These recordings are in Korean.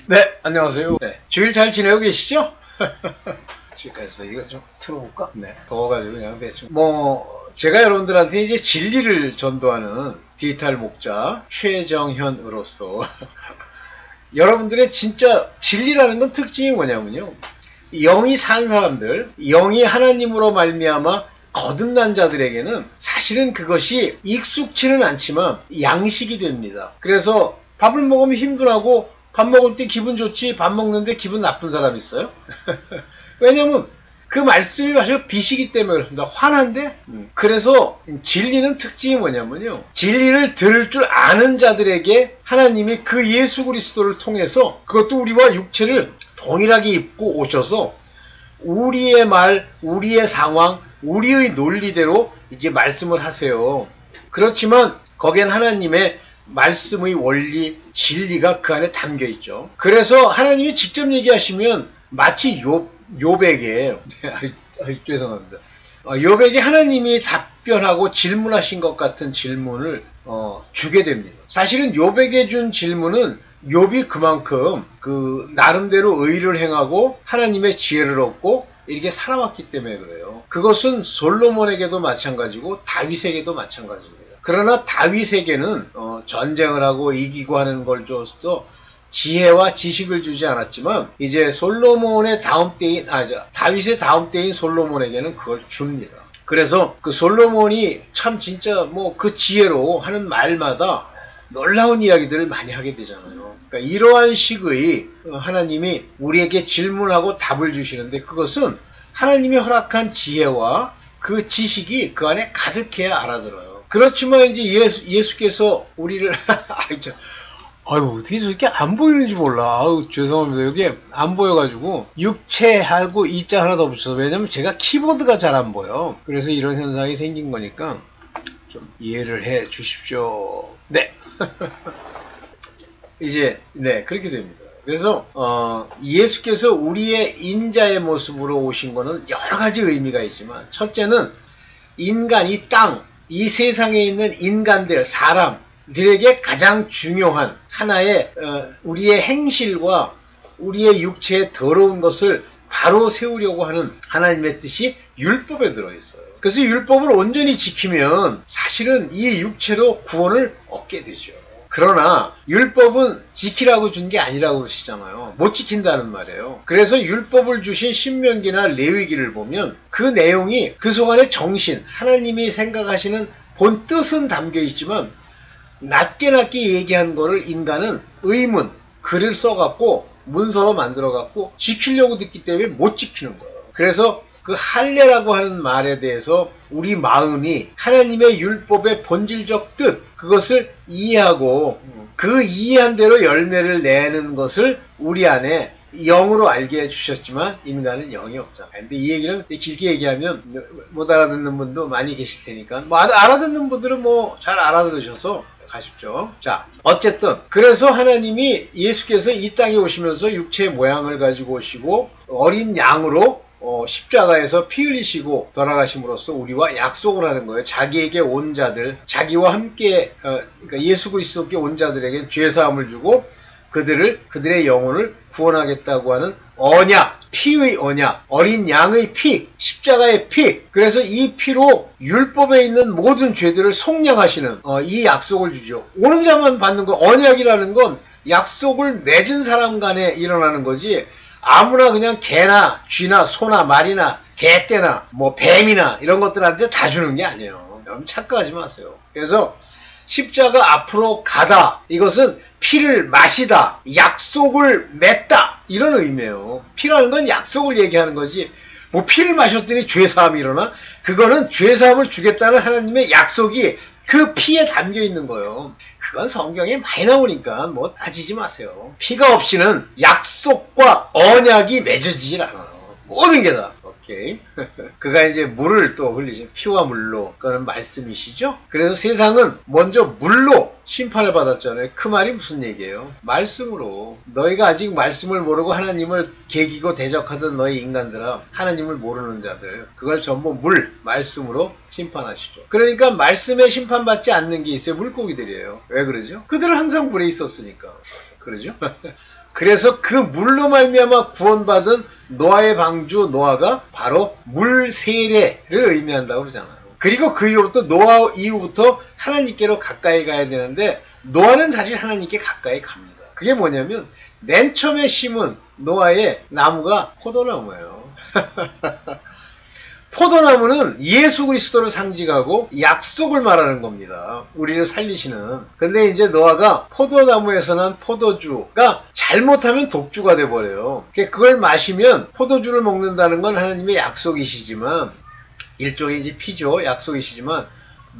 네, 안녕하세요. 네, 주일 잘 지내고 계시죠? 그래서 이거 좀 틀어볼까? 네, 더워가지고 그냥 대충. 제가 여러분들한테 이제 진리를 전도하는 디지털 목자 최정현으로서 여러분들의 진짜 진리라는 건 특징이 뭐냐면요. 영이 산 사람들, 영이 하나님으로 말미암아 거듭난 자들에게는 사실은 그것이 익숙치는 않지만 양식이 됩니다. 그래서 밥을 먹으면 힘들하고 밥 먹을 때 기분 좋지 밥 먹는데 기분 나쁜 사람 있어요? 왜냐면 그 말씀이 아주 비시기 때문에 그렇습니다. 화난데? 그래서 진리는 특징이 뭐냐면요. 진리를 들을 줄 아는 자들에게 하나님이 그 예수 그리스도를 통해서 그것도 우리와 육체를 동일하게 입고 오셔서 우리의 말, 우리의 상황, 우리의 논리대로 이제 말씀을 하세요. 그렇지만 거기엔 하나님의 말씀의 원리, 진리가 그 안에 담겨 있죠. 그래서 하나님이 직접 얘기하시면 마치 욥에게 죄송합니다. 욥에게 하나님이 답변하고 질문하신 것 같은 질문을 주게 됩니다. 사실은 욥에게 준 질문은 욥이 그만큼 그 나름대로 의를 행하고 하나님의 지혜를 얻고 이렇게 살아왔기 때문에 그래요. 그것은 솔로몬에게도 마찬가지고 다윗에게도 마찬가지입니다. 그러나 다윗에게는 전쟁을 하고 이기고 하는 걸 줘서 지혜와 지식을 주지 않았지만 이제 솔로몬의 다음 때인 다윗의 다음 때인 솔로몬에게는 그걸 줍니다. 그래서 그 솔로몬이 참 진짜 그 지혜로 하는 말마다 놀라운 이야기들을 많이 하게 되잖아요. 그러니까 이러한 식의 하나님이 우리에게 질문하고 답을 주시는데 그것은 하나님이 허락한 지혜와 그 지식이 그 안에 가득해야 알아들어요. 그렇지만 이제 예수께서 우리를 어떻게 저렇게 안 보이는지 몰라. 죄송합니다. 여기 안 보여가지고 육체하고 이자 하나 더 붙여서 왜냐면 제가 키보드가 잘 안 보여. 그래서 이런 현상이 생긴 거니까 좀 이해를 해 주십시오. 네. 이제 그렇게 됩니다. 그래서 예수께서 우리의 인자의 모습으로 오신 거는 여러 가지 의미가 있지만 첫째는 인간, 이 땅, 이 세상에 있는 인간들, 사람들에게 가장 중요한 하나의 우리의 행실과 우리의 육체의 더러운 것을 바로 세우려고 하는 하나님의 뜻이 율법에 들어있어요. 그래서 율법을 온전히 지키면 사실은 이 육체로 구원을 얻게 되죠. 그러나 율법은 지키라고 준 게 아니라고 그러시잖아요. 못 지킨다는 말이에요. 그래서 율법을 주신 신명기나 레위기를 보면 그 내용이 그 속안에 정신, 하나님이 생각하시는 본 뜻은 담겨 있지만 낮게 얘기한 거를 인간은 의문, 글을 써갖고 문서로 만들어갖고 지키려고 듣기 때문에 못 지키는 거예요. 그래서 그 할례라고 하는 말에 대해서 우리 마음이 하나님의 율법의 본질적 뜻, 그것을 이해하고 그 이해한 대로 열매를 내는 것을 우리 안에 영으로 알게 해주셨지만 인간은 영이 없잖아요. 근데 이 얘기는 길게 얘기하면 못 알아듣는 분도 많이 계실 테니까 알아듣는 분들은 잘 알아들으셔서 가십시오. 자, 어쨌든 그래서 하나님이 예수께서 이 땅에 오시면서 육체의 모양을 가지고 오시고 어린 양으로 십자가에서 피 흘리시고 돌아가심으로써 우리와 약속을 하는 거예요. 자기에게 온 자들, 자기와 함께 그러니까 예수 그리스도께 온 자들에게 죄사함을 주고 그들의 영혼을 구원하겠다고 하는 언약, 피의 언약, 어린 양의 피, 십자가의 피. 그래서 이 피로 율법에 있는 모든 죄들을 속량하시는 이 약속을 주죠. 오는 자만 받는 거. 언약이라는 건 약속을 맺은 사람 간에 일어나는 거지 아무나 그냥 개나 쥐나 소나 말이나 개떼나 뱀이나 이런 것들한테 다 주는 게 아니에요. 여러분 착각하지 마세요. 그래서 십자가 앞으로 가다, 이것은 피를 마시다, 약속을 맺다, 이런 의미예요. 피라는 건 약속을 얘기하는 거지 피를 마셨더니 죄사함이 일어나? 그거는 죄사함을 주겠다는 하나님의 약속이 그 피에 담겨 있는 거예요. 그건 성경에 많이 나오니까 따지지 마세요. 피가 없이는 약속과 언약이 맺어지질 않아요. 모든 게 다. 오케이. 그가 이제 물을 또 흘리죠. 피와 물로. 그거는 말씀이시죠? 그래서 세상은 먼저 물로 심판을 받았잖아요. 그 말이 무슨 얘기예요? 말씀으로. 너희가 아직 말씀을 모르고 하나님을 개기고 대적하던 너희 인간들아, 하나님을 모르는 자들, 그걸 전부 말씀으로 심판하시죠. 그러니까 말씀에 심판받지 않는 게 있어요. 물고기들이에요. 왜 그러죠? 그들은 항상 물에 있었으니까. 그러죠? 그래서 그 물로 말미암아 구원받은 노아의 방주 노아가 바로 물 세례를 의미한다고 그러잖아요. 그리고 그 이후부터 노아 이후부터 하나님께로 가까이 가야 되는데 노아는 사실 하나님께 가까이 갑니다. 그게 뭐냐면 맨 처음에 심은 노아의 나무가 포도나무예요. 포도나무는 예수 그리스도를 상징하고 약속을 말하는 겁니다. 우리를 살리시는. 근데 이제 노아가 포도나무에서 난 포도주가 잘못하면 독주가 돼버려요. 그걸 마시면 포도주를 먹는다는 건 하나님의 약속이시지만 일종의 이제 피죠. 약속이시지만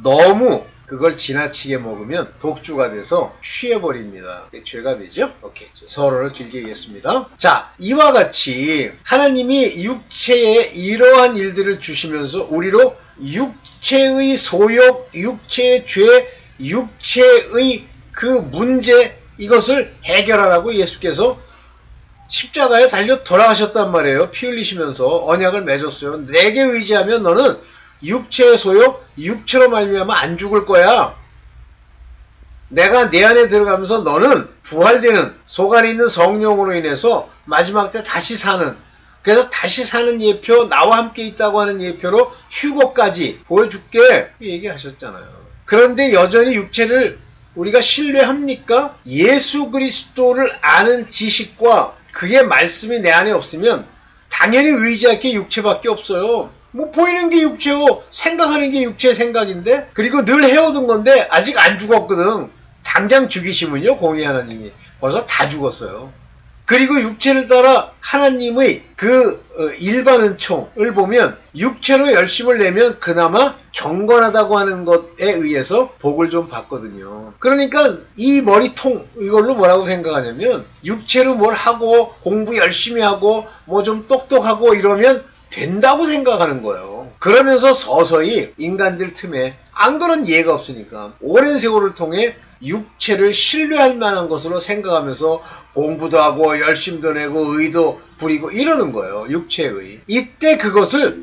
너무 그걸 지나치게 먹으면 독주가 돼서 취해버립니다. 죄가 되죠? 오케이. 서론을 길게 얘기했습니다. 자, 이와 같이 하나님이 육체에 이러한 일들을 주시면서 우리로 육체의 소욕, 육체의 죄, 육체의 그 문제 이것을 해결하라고 예수께서 십자가에 달려 돌아가셨단 말이에요. 피 흘리시면서 언약을 맺었어요. 내게 의지하면 너는 육체의 소욕, 육체로 말미암아 안 죽을 거야. 내가 내 안에 들어가면서 너는 부활되는 속 안에 있는 성령으로 인해서 마지막 때 다시 사는, 그래서 다시 사는 예표, 나와 함께 있다고 하는 예표로 휴거까지 보여줄게 얘기하셨잖아요. 그런데 여전히 육체를 우리가 신뢰합니까? 예수 그리스도를 아는 지식과 그게 말씀이 내 안에 없으면 당연히 의지할 게 육체밖에 없어요. 뭐 보이는 게 육체고 생각하는 게 육체의 생각인데, 그리고 늘 해오던 건데 아직 안 죽었거든. 당장 죽이시면요 공의 하나님이 벌써 다 죽었어요. 그리고 육체를 따라 하나님의 그 일반 은총을 보면 육체로 열심을 내면 그나마 경건하다고 하는 것에 의해서 복을 좀 받거든요. 그러니까 이 머리통 이걸로 뭐라고 생각하냐면 육체로 뭘 하고 공부 열심히 하고 뭐 좀 똑똑하고 이러면 된다고 생각하는 거예요. 그러면서 서서히 인간들 틈에 안 그런 예가 없으니까 오랜 세월을 통해 육체를 신뢰할 만한 것으로 생각하면서 공부도 하고 열심도 내고 의도 부리고 이러는 거예요. 육체의. 이때 그것을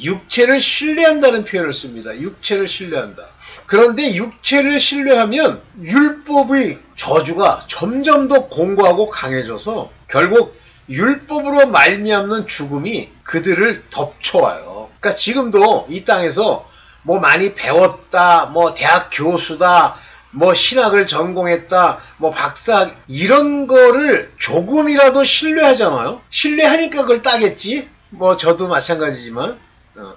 육체를 신뢰한다는 표현을 씁니다. 육체를 신뢰한다. 그런데 육체를 신뢰하면 율법의 저주가 점점 더 공고하고 강해져서 결국 율법으로 말미암는 죽음이 그들을 덮쳐와요. 그러니까 지금도 이 땅에서 뭐 많이 배웠다, 뭐 대학 교수다, 뭐 신학을 전공했다, 뭐 박사 이런 거를 조금이라도 신뢰하잖아요. 신뢰하니까 그걸 따겠지. 뭐 저도 마찬가지지만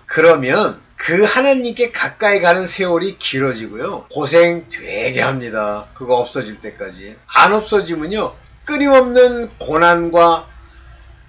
그러면 그 하나님께 가까이 가는 세월이 길어지고요. 고생 되게 합니다. 그거 없어질 때까지. 안 없어지면요. 끊임없는 고난과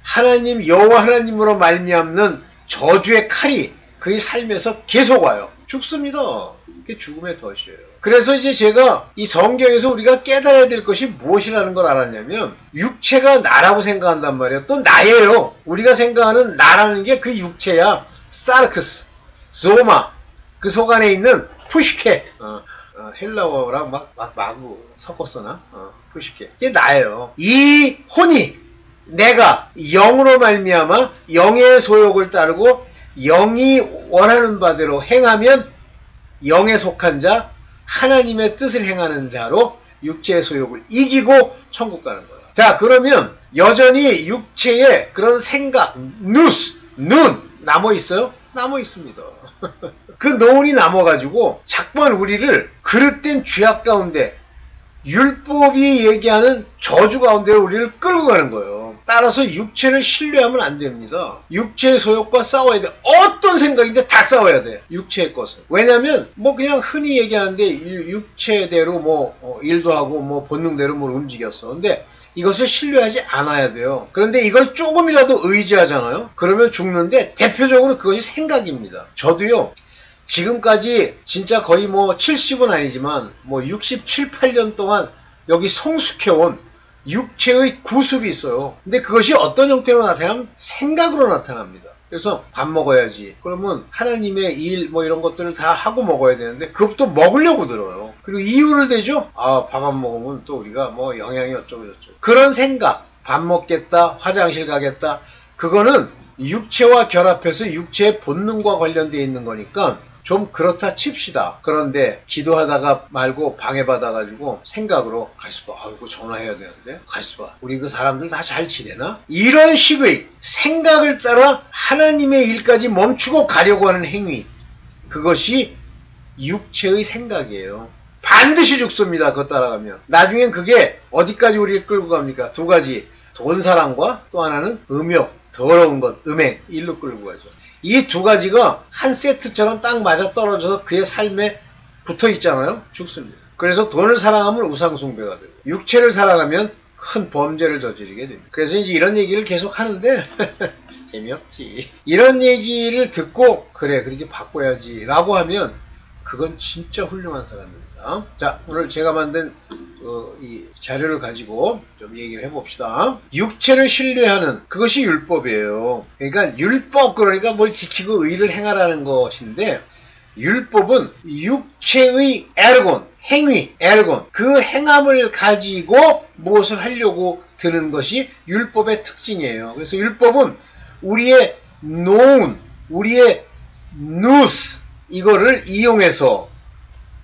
하나님 여호와 하나님으로 말미암는 저주의 칼이 그의 삶에서 계속 와요. 죽습니다. 그게 죽음의 덫이에요. 그래서 이제 제가 이 성경에서 우리가 깨달아야 될 것이 무엇이라는 걸 알았냐면 육체가 나라고 생각한단 말이에요. 또 나예요. 우리가 생각하는 나라는 게 그 육체야. 사르크스, 소마, 그 속 안에 있는 푸시케. 헬라어랑 마구 섞었으나 푸시케. 이게 나예요. 이 혼이 내가 영으로 말미암아 영의 소욕을 따르고 영이 원하는 바대로 행하면 영에 속한 자, 하나님의 뜻을 행하는 자로 육체의 소욕을 이기고 천국 가는 거예요. 자, 그러면 여전히 육체에 그런 생각, 눈 남아 있어요? 남아 있습니다. 그 노을이 남아가지고 자꾸만 우리를 그릇된 죄악 가운데 율법이 얘기하는 저주 가운데 우리를 끌고 가는 거예요. 따라서 육체를 신뢰하면 안 됩니다. 육체의 소욕과 싸워야 돼. 어떤 생각인데 다 싸워야 돼. 육체의 것은. 왜냐면 뭐 그냥 흔히 얘기하는데 육체대로 뭐 일도 하고 뭐 본능대로 뭘 움직였어. 근데 이것을 신뢰하지 않아야 돼요. 그런데 이걸 조금이라도 의지하잖아요. 그러면 죽는데 대표적으로 그것이 생각입니다. 저도요. 지금까지 진짜 거의 뭐 70은 아니지만 뭐 67, 8년 동안 여기 성숙해온 육체의 구습이 있어요. 근데 그것이 어떤 형태로 나타나면 생각으로 나타납니다. 그래서 밥 먹어야지. 그러면 하나님의 일 뭐 이런 것들을 다 하고 먹어야 되는데 그것도 먹으려고 들어요. 그리고 이유를 대죠. 밥 안 먹으면 또 우리가 뭐 영양이 어쩌고 저쩌고. 그런 생각. 밥 먹겠다. 화장실 가겠다. 그거는 육체와 결합해서 육체의 본능과 관련되어 있는 거니까 좀 그렇다 칩시다. 그런데 기도하다가 말고 방해받아가지고 생각으로 가있어 봐. 아이고 전화해야 되는데 가있어 봐. 우리 그 사람들 다 잘 지내나? 이런 식의 생각을 따라 하나님의 일까지 멈추고 가려고 하는 행위, 그것이 육체의 생각이에요. 반드시 죽습니다. 그거 따라가면. 나중엔 그게 어디까지 우리를 끌고 갑니까? 두 가지. 돈사랑과 또 하나는 음욕, 더러운 것, 음행, 일로 끌고 가죠. 이 두 가지가 한 세트처럼 딱 맞아 떨어져서 그의 삶에 붙어 있잖아요. 죽습니다. 그래서 돈을 사랑하면 우상숭배가 되고, 육체를 사랑하면 큰 범죄를 저지르게 됩니다. 그래서 이제 이런 얘기를 계속 하는데 재미없지. 이런 얘기를 듣고 그래 그렇게 바꿔야지 라고 하면 그건 진짜 훌륭한 사람입니다. 자, 오늘 제가 만든 이 자료를 가지고 좀 얘기를 해봅시다. 육체를 신뢰하는 그것이 율법이에요. 그러니까 율법, 그러니까 뭘 지키고 의를 행하라는 것인데, 율법은 육체의 에르곤, 행위, 에르곤, 그 행함을 가지고 무엇을 하려고 드는 것이 율법의 특징이에요. 그래서 율법은 우리의 노운, 우리의 누스, 이거를 이용해서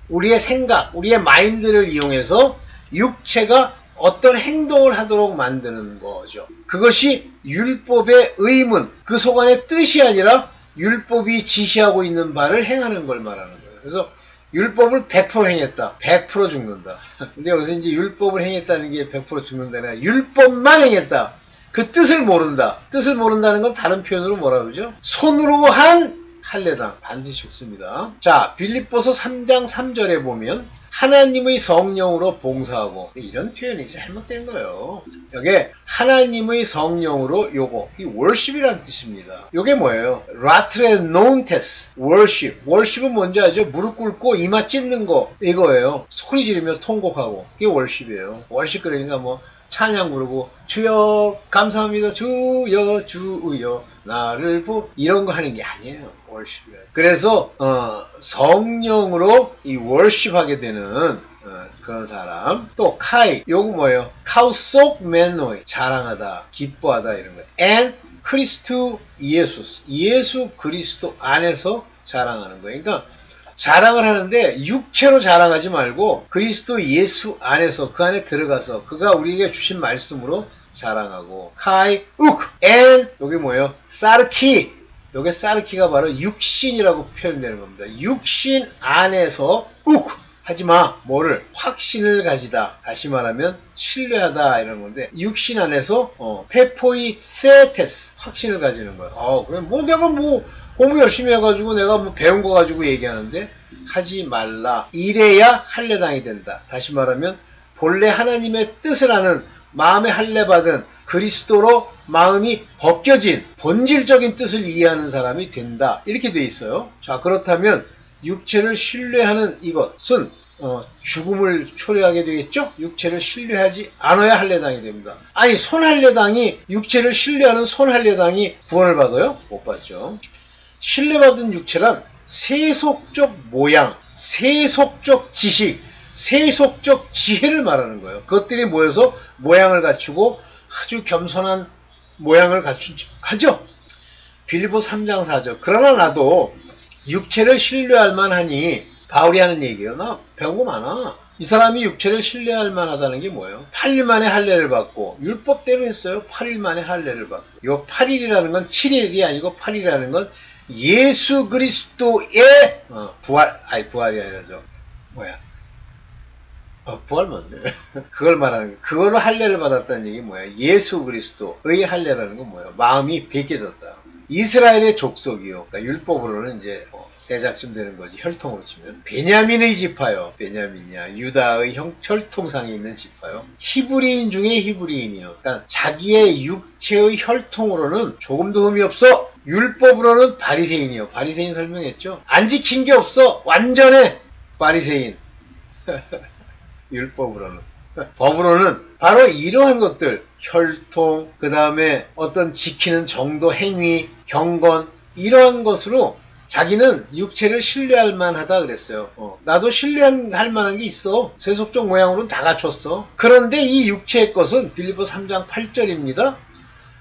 우리의 생각, 우리의 마인드를 이용해서 육체가 어떤 행동을 하도록 만드는 거죠. 그것이 율법의 의문, 그 속 안의 뜻이 아니라 율법이 지시하고 있는 바를 행하는 걸 말하는 거예요. 그래서 율법을 100% 행했다. 100% 죽는다. 근데 여기서 이제 율법을 행했다는 게 100% 죽는다. 아니라 율법만 행했다. 그 뜻을 모른다. 뜻을 모른다는 건 다른 표현으로 뭐라 그러죠? 손으로 한 할례당 반드시 죽습니다. 자, 빌립보서 3장 3절에 보면 하나님의 성령으로 봉사하고, 이런 표현이 잘못된 거예요. 여기에 하나님의 성령으로, 요거 이 worship이란 뜻입니다. 요게 뭐예요? 라트레 논테스 worship. worship은 뭔지 아죠? 무릎 꿇고 이마 찢는 거, 이거예요. 소리 지르며 통곡하고, 이게 worship이에요. worship 그러니까 뭐 찬양 부르고 주여 감사합니다 주여 주여 나를 이런 거 하는 게 아니에요. 월십이에요. 그래서 성령으로 이 월십하게 되는 그런 사람. 또 카이, 요거 뭐예요? 카우속 맨노이, 자랑하다, 기뻐하다 이런 거예요. and 크리스투 예수스, 예수 그리스도 안에서 자랑하는 거예요. 그러니까 자랑을 하는데 육체로 자랑하지 말고 그리스도 예수 안에서, 그 안에 들어가서 그가 우리에게 주신 말씀으로 자랑하고. 카이 우크 앤, 요게 뭐예요? 사르키, 요게 사르키가 바로 육신이라고 표현되는 겁니다. 육신 안에서 우크 하지마, 뭐를? 확신을 가지다. 다시 말하면 신뢰하다 이런 건데, 육신 안에서 페포이 세테스, 확신을 가지는 거예요. 그래 뭐 내가 뭐 공부 열심히 해가지고 내가 뭐 배운 거 가지고 얘기하는데, 하지 말라. 이래야 할례당이 된다. 다시 말하면 본래 하나님의 뜻을 아는, 마음에 할례받은 그리스도로 마음이 벗겨진 본질적인 뜻을 이해하는 사람이 된다. 이렇게 돼 있어요. 자, 그렇다면 육체를 신뢰하는 이것은 죽음을 초래하게 되겠죠? 육체를 신뢰하지 않아야 할례당이 됩니다. 아니, 손할례당이, 육체를 신뢰하는 손할례당이 구원을 받아요? 못 받죠. 신뢰받은 육체란 세속적 모양, 세속적 지식, 세속적 지혜를 말하는 거예요. 그것들이 모여서 모양을 갖추고 아주 겸손한 모양을 갖추죠. 빌립보 3장 4절. 그러나 나도 육체를 신뢰할 만하니, 바울이 하는 얘기예요. 나 배운 거 많아. 이 사람이 육체를 신뢰할 만하다는 게 뭐예요? 8일 만에 할례를 받고, 율법대로 했어요. 8일 만에 할례를 받고. 이 8일이라는 건 7일이 아니고 8일이라는 건 예수 그리스도의 부활이 아니라죠. 부활 뭔데? 그걸 말하는 거예요. 그걸로 할례를 받았다는 얘기 뭐야? 예수 그리스도의 할례라는 건 뭐예요? 마음이 베껴졌다. 이스라엘의 족속이요. 그러니까 율법으로는 이제 대작쯤 되는 거지. 혈통으로 치면 베냐민의 지파요. 베냐민이야. 유다의 혈통상에 있는 지파요. 히브리인 중에 히브리인이요. 그러니까 자기의 육체의 혈통으로는 조금도 흠이 없어. 율법으로는 바리새인이요. 바리새인 설명했죠. 안 지킨 게 없어. 완전해. 바리새인. 율법으로는. 법으로는 바로 이러한 것들, 혈통, 그 다음에 어떤 지키는 정도, 행위, 경건, 이러한 것으로 자기는 육체를 신뢰할 만하다 그랬어요. 나도 신뢰할 만한 게 있어. 세속적 모양으로는 다 갖췄어. 그런데 이 육체의 것은 빌립보 3장 8절입니다.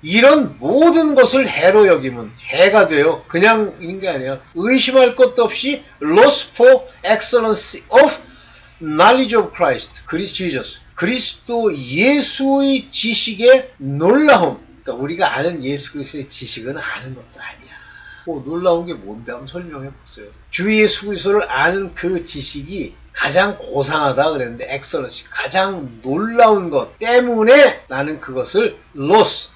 이런 모든 것을 해로 여기면 해가 돼요. 그냥 있는 게 아니에요. 의심할 것도 없이 loss for excellency of knowledge of Christ, Jesus. 그리스도 예수의 지식의 놀라움. 그러니까 우리가 아는 예수 그리스도의 지식은 아는 것도 아니야. 뭐 놀라운 게 뭔데 한번 설명해 보세요. 주 예수 그리스도를 아는 그 지식이 가장 고상하다 그랬는데 엑셀런시 가장 놀라운 것 때문에 나는 그것을 loss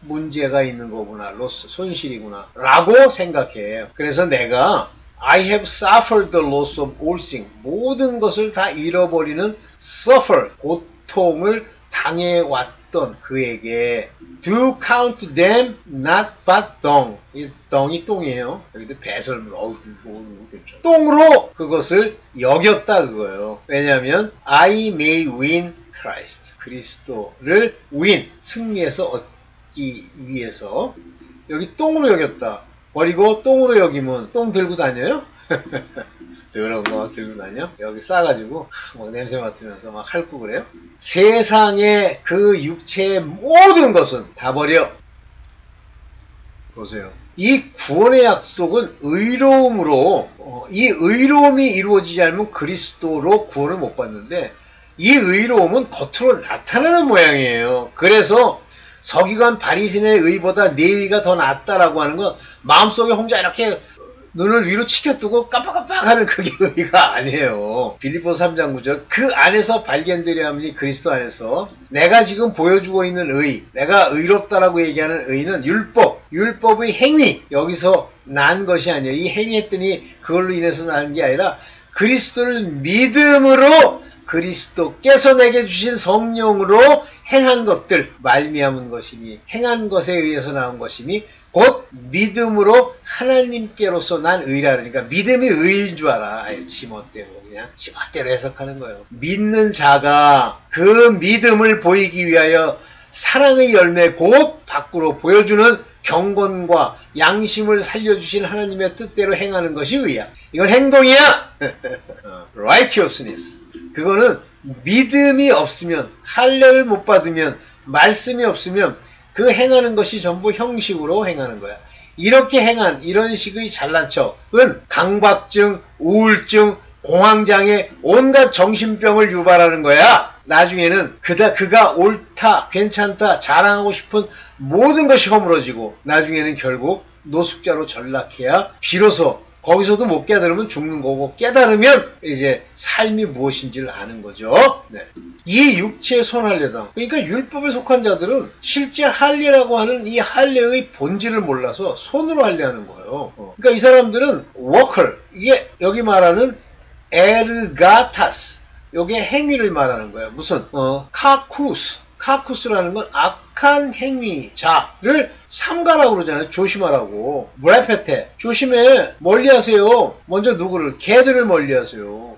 문제가 있는 거구나 loss 손실이구나 라고 생각해. 그래서 내가 I have suffered the loss of all things 모든 것을 다 잃어버리는 suffer 고통을 당해왔던 그에게 do count them not but dung 이 덩이 똥이에요. 여기도 배설물 똥으로 그것을 여겼다 그거예요. 왜냐하면 I may win Christ 그리스도를 win 승리해서 얻기 위해서 여기 똥으로 여겼다. 버리고 똥으로 여기면 똥 들고 다녀요? 그런 거 들고 다녀? 여기 싸가지고 막 냄새 맡으면서 막 핥고 그래요? 세상의 그 육체의 모든 것은 다 버려. 보세요. 이 구원의 약속은 의로움으로 이 의로움이 이루어지지 않으면 그리스도로 구원을 못 받는데 이 의로움은 겉으로 나타나는 모양이에요. 그래서 서기관 바리새인의 의보다 내 의가 더 낫다라고 하는 건 마음속에 혼자 이렇게 눈을 위로 치켜뜨고 깜빡깜빡하는 그게 의가 아니에요. 빌립보서 3장 9절 그 안에서 발견되려 함이 그리스도 안에서 내가 지금 보여주고 있는 의 내가 의롭다라고 얘기하는 의는 율법의 행위 여기서 난 것이 아니에요. 이 행위했더니 그걸로 인해서 나는 게 아니라 그리스도를 믿음으로 그리스도께서 내게 주신 성령으로 행한 것들 말미암은 것이니 행한 것에 의해서 나온 것이니 곧 믿음으로 하나님께로서 난 의라 그러니까 믿음이 의인 줄 알아. 지멋대로 그냥 지멋대로 해석하는 거예요. 믿는 자가 그 믿음을 보이기 위하여 사랑의 열매 곧 밖으로 보여주는 경건과 양심을 살려주신 하나님의 뜻대로 행하는 것이 의야. 이건 행동이야. righteousness. 그거는 믿음이 없으면 할례를 못 받으면 말씀이 없으면 그 행하는 것이 전부 형식으로 행하는 거야. 이렇게 행한 이런 식의 잘난 척은 강박증, 우울증, 공황장애, 온갖 정신병을 유발하는 거야. 나중에는 그가 옳다, 괜찮다, 자랑하고 싶은 모든 것이 허물어지고 나중에는 결국 노숙자로 전락해야 비로소 거기서도 못 깨달으면 죽는 거고 깨달으면 이제 삶이 무엇인지를 아는 거죠. 네. 이 육체의 손할례당 그러니까 율법에 속한 자들은 실제 할례라고 하는 이 할례의 본질을 몰라서 손으로 할례하는 거예요. 그러니까 이 사람들은 워컬 이게 여기 말하는 에르가타스 요게 행위를 말하는 거야. 무슨 카쿠스라는 건 악한 행위자를 삼가라고 그러잖아요. 조심하라고. 브레페테 조심해. 멀리하세요. 먼저 누구를? 개들을 멀리하세요.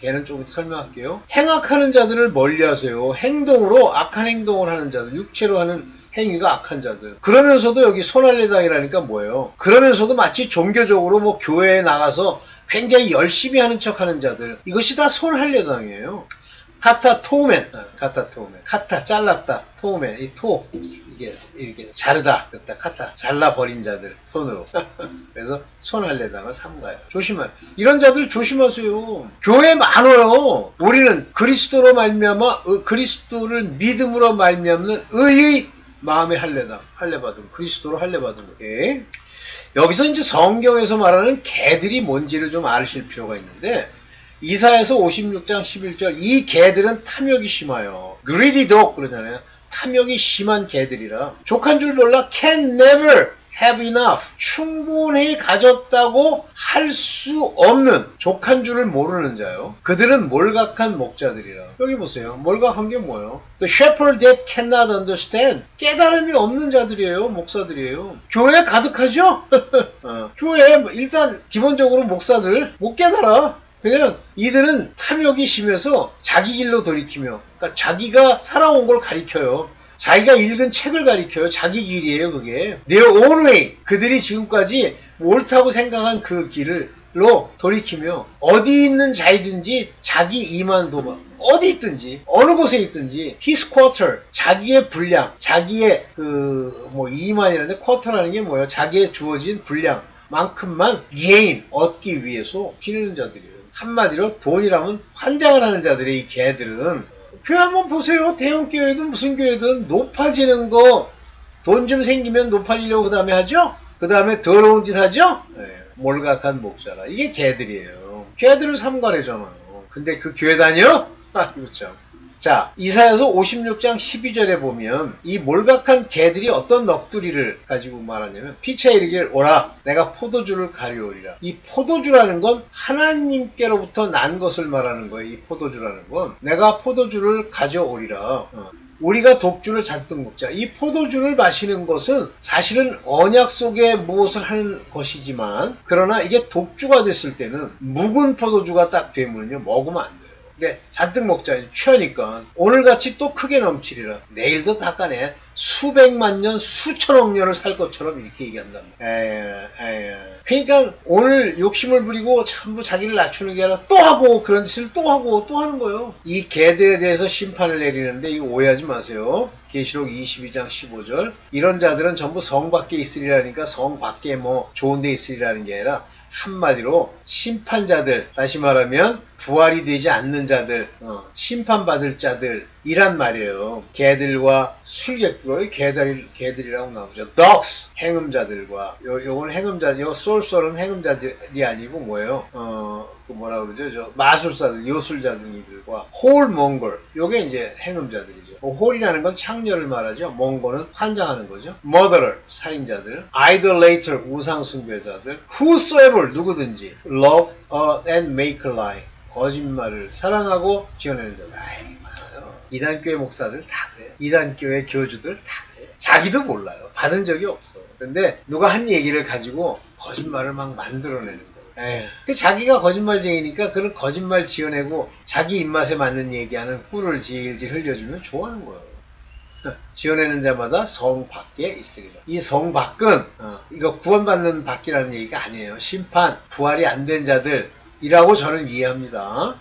개는 조금 설명할게요. 행악하는 자들을 멀리하세요. 행동으로 악한 행동을 하는 자들, 육체로 하는 행위가 악한 자들. 그러면서도 여기 손할례당이라니까 뭐예요? 그러면서도 마치 종교적으로 뭐 교회에 나가서 굉장히 열심히 하는 척하는 자들. 이것이 다 손할례당이에요. 카타 잘랐다 토우맨 이게 이렇게 자르다 그랬다 카타 잘라버린 자들 손으로 그래서 손할례당을 삼가요. 조심하요. 이런 자들 조심하세요. 교회 많아요. 우리는 그리스도로 말미암아 그리스도를 믿음으로 말미암는 의의 마음의 할례받음 그리스도로 할례받은 거예요. 여기서 이제 성경에서 말하는 개들이 뭔지를 좀 아실 필요가 있는데 이사야서 56장 11절 이 개들은 탐욕이 심해요. greedy dog 그러잖아요. 탐욕이 심한 개들이라 족한 줄 몰라 can never have enough 충분히 가졌다고 할 수 없는 족한 줄을 모르는 자요. 그들은 몰각한 목자들이라. 여기 보세요. 몰각한 게 뭐예요? The shepherd that cannot understand 깨달음이 없는 자들이에요. 목사들이에요. 교회에 가득하죠? 교회에 일단 기본적으로 목사들 못 깨달아. 그냥 이들은 탐욕이 심해서 자기 길로 돌이키며 그러니까 자기가 살아온 걸 가리켜요. 자기가 읽은 책을 가리켜요. 자기 길이에요. 그게 their own way 그들이 지금까지 옳다고 생각한 그 길을 로 돌이키며 어디 있는 자이든지 자기 이만 도박 어디 있든지 어느 곳에 있든지 his quarter 자기의 분량 자기의 뭐 이만이라는데 quarter라는 게 뭐예요? 자기의 주어진 분량만큼만 gain 얻기 위해서 기르는 자들이에요. 한마디로 돈이라면 환장을 하는 자들의 이 개들은 교회 한번 보세요. 대형 교회든 무슨 교회든 높아지는 거 돈 좀 생기면 높아지려고 그 다음에 하죠? 그 다음에 더러운 짓 하죠? 네, 몰각한 목자라. 이게 개들이에요. 개들을 삼가래잖아요. 근데 그 교회 다녀? 아이고 참. 자, 이사야서 56장 12절에 보면 이 몰각한 개들이 어떤 넋두리를 가지고 말하냐면 피차 이르기를 오라 내가 포도주를 가려오리라. 이 포도주라는 건 하나님께로부터 난 것을 말하는 거예요. 이 포도주라는 건 내가 포도주를 가져오리라. 우리가 독주를 잔뜩 먹자. 이 포도주를 마시는 것은 사실은 언약 속에 무엇을 하는 것이지만 그러나 이게 독주가 됐을 때는 묵은 포도주가 딱 되면요 먹으면 안 돼요. 근데 잔뜩 먹자. 취하니까 오늘같이 또 크게 넘치리라. 내일도 닦아내 수백만 년 수천억 년을 살 것처럼 이렇게 얘기한단 말이야. 그러니까 오늘 욕심을 부리고 전부 자기를 낮추는 게 아니라 또 하고 그런 짓을 또 하고 또 하는 거예요. 이 개들에 대해서 심판을 내리는데 이거 오해하지 마세요. 계시록 22장 15절 이런 자들은 전부 성 밖에 있으리라니까 성 밖에 뭐 좋은 데 있으리라는 게 아니라 한마디로 심판자들, 다시 말하면 부활이 되지 않는 자들, 심판받을 자들이란 말이에요. 개들과 술객들, 개들이라고 나오죠. dogs, 행음자들과, 요건 행음자들, 요 쏠쏠은 행음자들이 아니고 뭐예요? 뭐라 그러죠? 마술사들, 요술자들과 홀몽골, 요게 이제 행음자들이죠. 홀이라는 건 창녀를 말하죠. 몽골은 환장하는 거죠. murderer, 살인자들, idolater, 우상숭배자들, whosoever, 누구든지, love and make a lie, 거짓말을 사랑하고 지어내는 자들. 많아요. 이단교회 목사들 다 그래요. 이단교회 교주들 다 그래요. 자기도 몰라요. 받은 적이 없어. 근데 누가 한 얘기를 가지고 거짓말을 막 만들어내는 거예요. 자기가 거짓말쟁이니까 그런 거짓말 지어내고 자기 입맛에 맞는 얘기하는 꿀을 질질 흘려주면 좋아하는 거예요. 지어내는 자마다 성 밖에 있으리라. 이 성 밖은 이거 구원받는 밖이라는 얘기가 아니에요. 심판, 부활이 안 된 자들이라고 저는 이해합니다.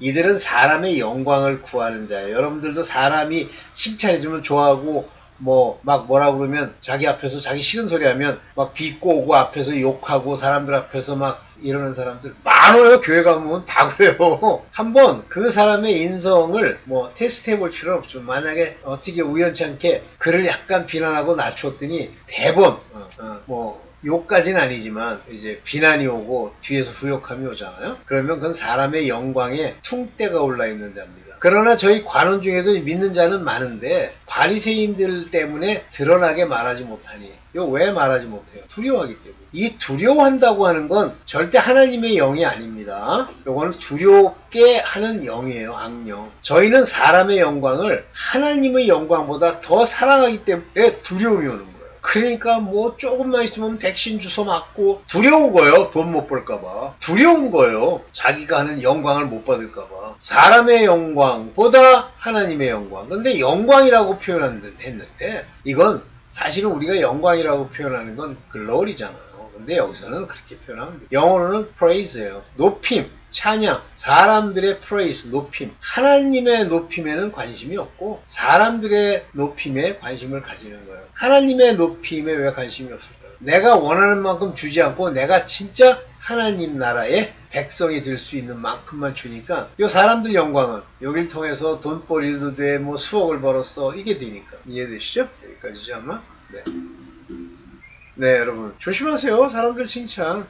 이들은 사람의 영광을 구하는 자예요. 여러분들도 사람이 칭찬해주면 좋아하고 뭐라 그러면 자기 앞에서 자기 싫은 소리 하면 막 비꼬고 앞에서 욕하고 사람들 앞에서 막 이러는 사람들 많아요. 교회 가면 다 그래요. 한번 그 사람의 인성을 테스트 해볼 필요는 없죠. 만약에 어떻게 우연찮게 그를 약간 비난하고 낮췄더니 대번 욕까지는 아니지만 이제 비난이 오고 뒤에서 후욕함이 오잖아요. 그러면 그건 사람의 영광에 퉁대가 올라있는 자입니다. 그러나 저희 관원 중에도 믿는 자는 많은데 바리새인들 때문에 드러나게 말하지 못하니 이거 왜 말하지 못해요? 두려워하기 때문에. 이 두려워한다고 하는 건 절대 하나님의 영이 아닙니다. 이거는 두렵게 하는 영이에요. 악령. 저희는 사람의 영광을 하나님의 영광보다 더 사랑하기 때문에 두려움이 오는 거예요. 그러니까 조금만 있으면 백신 주소 맞고 두려운 거예요. 돈 못 벌까봐. 두려운 거예요. 자기가 하는 영광을 못 받을까봐. 사람의 영광보다 하나님의 영광. 근데 영광이라고 표현했는데 이건 사실은 우리가 영광이라고 표현하는 건 글로리잖아요. 근데 여기서는 그렇게 표현하면 돼요. 영어로는 praise예요. 높임, 찬양, 사람들의 praise, 높임. 하나님의 높임에는 관심이 없고 사람들의 높임에 관심을 가지는 거예요. 하나님의 높임에 왜 관심이 없을까요? 내가 원하는 만큼 주지 않고 내가 진짜 하나님 나라의 백성이 될 수 있는 만큼만 주니까 요 사람들 영광은 여길 통해서 돈벌이도 돼, 수억을 벌었어, 이게 되니까. 이해되시죠? 여기까지죠 아마? 네, 여러분 조심하세요. 사람들 칭찬.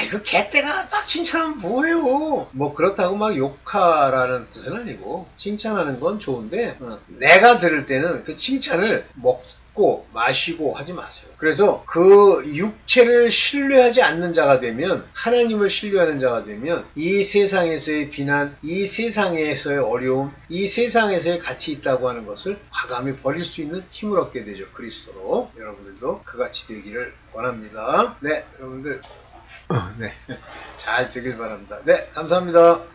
이거 개떼가 막 칭찬하면 뭐해요. 그렇다고 막 욕하라는 뜻은 아니고 칭찬하는 건 좋은데 내가 들을 때는 그 칭찬을 먹고 마시고 하지 마세요. 그래서 그 육체를 신뢰하지 않는 자가 되면, 하나님을 신뢰하는 자가 되면 이 세상에서의 비난, 이 세상에서의 어려움, 이 세상에서의 가치 있다고 하는 것을 과감히 버릴 수 있는 힘을 얻게 되죠. 그리스도로. 여러분들도 그같이 되기를 원합니다. 네, 여러분들 네, 잘 되길 바랍니다. 네, 감사합니다.